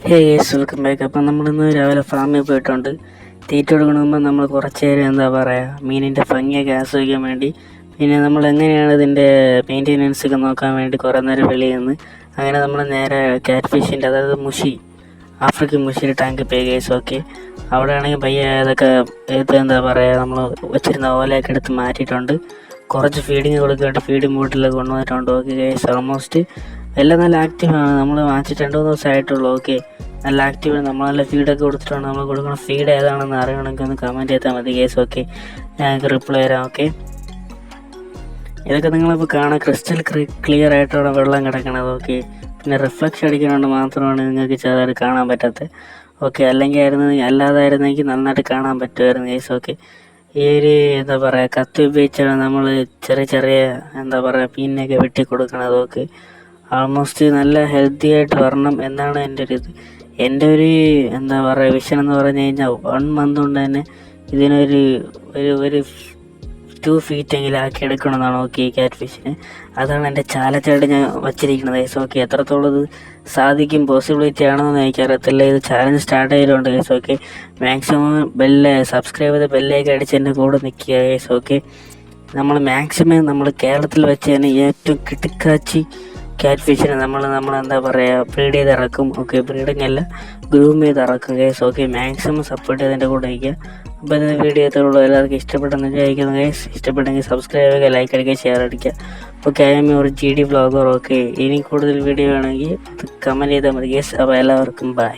Hey guys, welcome back. അപ്പം നമ്മളിന്ന് രാവിലെ ഫാമിൽ പോയിട്ടുണ്ട്. തീറ്റ കൊടുക്കണമെങ്കിൽ നമ്മൾ കുറച്ച് നേരം മീനിൻ്റെ ഭംഗിയൊക്കെ ആസ്വദിക്കാൻ വേണ്ടി, പിന്നെ നമ്മൾ എങ്ങനെയാണ് ഇതിൻ്റെ മെയിൻ്റെനൻസ് ഒക്കെ നോക്കാൻ വേണ്ടി കുറേ നേരം വെളിയിൽ നിന്ന് അങ്ങനെ നമ്മൾ നേരെ കാറ്റ് ഫിഷിൻ്റെ, അതായത് മുഷി, ആഫ്രിക്കൻ മുഷിയുടെ ടാങ്ക് പേ ഗൈസ്. ഓക്കെ, അവിടെ ആണെങ്കിൽ പയ്യെ അതൊക്കെ നമ്മൾ വെച്ചിരുന്ന ഓലയൊക്കെ എടുത്ത് മാറ്റിയിട്ടുണ്ട്. കുറച്ച് ഫീഡിങ് കൊടുക്കാനായിട്ട് ഫീഡിങ് ബോട്ടിലൊക്കെ കൊണ്ടുവന്നിട്ടുണ്ട്. ഓക്കെ ഗൈസ്, ഓൾമോസ്റ്റ് എല്ലാം നല്ല ആക്റ്റീവാണ്. നമ്മൾ വാങ്ങിച്ചിട്ട് 2-3 ദിവസമായിട്ടുള്ളൂ. ഓക്കെ, നല്ല ആക്റ്റീവാണ്. നമ്മൾ നല്ല ഫീഡൊക്കെ കൊടുത്തിട്ടാണ്. നമ്മൾ കൊടുക്കുന്ന ഫീഡ് ഏതാണെന്ന് അറിയണമെങ്കിൽ ഒന്ന് കമൻറ്റ് ചെയ്താൽ മതി കേസ്. ഓക്കെ, ഞങ്ങൾക്ക് റിപ്ലൈ തരാം. ഓക്കെ, ഇതൊക്കെ നിങ്ങളിപ്പോൾ കാണാൻ ക്രിസ്റ്റൽ ക്ലിയർ ആയിട്ടാണ് വെള്ളം കിടക്കണത്. ഓക്കെ, പിന്നെ റിഫ്ലക്ഷൻ അടിക്കുന്നതുകൊണ്ട് മാത്രമാണ് നിങ്ങൾക്ക് ചെറുതായിട്ട് കാണാൻ പറ്റാത്തത്. ഓക്കെ, അല്ലാതായിരുന്നെങ്കിൽ നന്നായിട്ട് കാണാൻ പറ്റുമായിരുന്നു കേസ്. ഓക്കെ, ഈ ഒരു കത്തി ഉപയോഗിച്ചാണ് നമ്മൾ ചെറിയ മീനിനെയൊക്കെ വെട്ടി കൊടുക്കണത്. ഓക്കെ, ആൾമോസ്റ്റ് നല്ല ഹെൽത്തി ആയിട്ട് വരണം എന്നാണ് എൻ്റെ ഒരു വിഷൻ എന്ന് പറഞ്ഞു കഴിഞ്ഞാൽ 1 മന്ത് കൊണ്ട് തന്നെ ഇതിനൊരു ഒരു 2 feet എങ്കിലും ആക്കി എടുക്കണമെന്നാണ്. ഓക്കെ, ഈ കാറ്റ് ഫിഷിന് അതാണ് എൻ്റെ ചാലഞ്ചായിട്ട് ഞാൻ വച്ചിരിക്കുന്നത് ഗൈസ്. ഓക്കെ, എത്രത്തോളം ഇത് സാധിക്കും, പോസിബിലിറ്റി ആണെന്നൊന്നും എനിക്കറിയത്തില്ല. ഇത് ചാലഞ്ച് സ്റ്റാർട്ട് ചെയ്തിട്ടുണ്ട് ഗൈസ്. ഓക്കെ, മാക്സിമം സബ്സ്ക്രൈബ് ചെയ്ത് ബെല്ലൊക്കെ അടിച്ച് എൻ്റെ കൂടെ നിൽക്കുക ഗൈസ്. ഓക്കെ, നമ്മൾ കേരളത്തിൽ വെച്ച് തന്നെ ഏറ്റവും കിടുക്കാച്ചി കാറ്റ് ഫിഷിനെ നമ്മൾ ബ്രീഡ് ചെയ്ത് ഇറക്കും. ഓക്കെ, ബ്രീഡിങ് അല്ല, ഗ്രൂം ചെയ്ത് ഇറക്കും ഗൈസ്. ഓക്കെ, മാക്സിമം സപ്പോർട്ട് ചെയ്ത് എൻ്റെ കൂടെ ഇരിക്കുക. അപ്പോൾ ഇതിന് വീഡിയോ എത്തുള്ളൂ. എല്ലാവർക്കും ഇഷ്ടപ്പെട്ടെന്ന് വിചാരിക്കുന്നു ഗൈസ്. ഇഷ്ടപ്പെട്ടെങ്കിൽ സബ്സ്ക്രൈബ് ചെയ്യുക, ലൈക്ക് അടിക്കുക, ഷെയർ അടിക്കുക. Okay, I M your GD vlogger. Okay, ഇനി കൂടുതൽ വീഡിയോ വേണമെങ്കിൽ കമൻറ്റ് ചെയ്താൽ മതി ഗൈസ്. അപ്പോൾ എല്ലാവർക്കും ബൈ.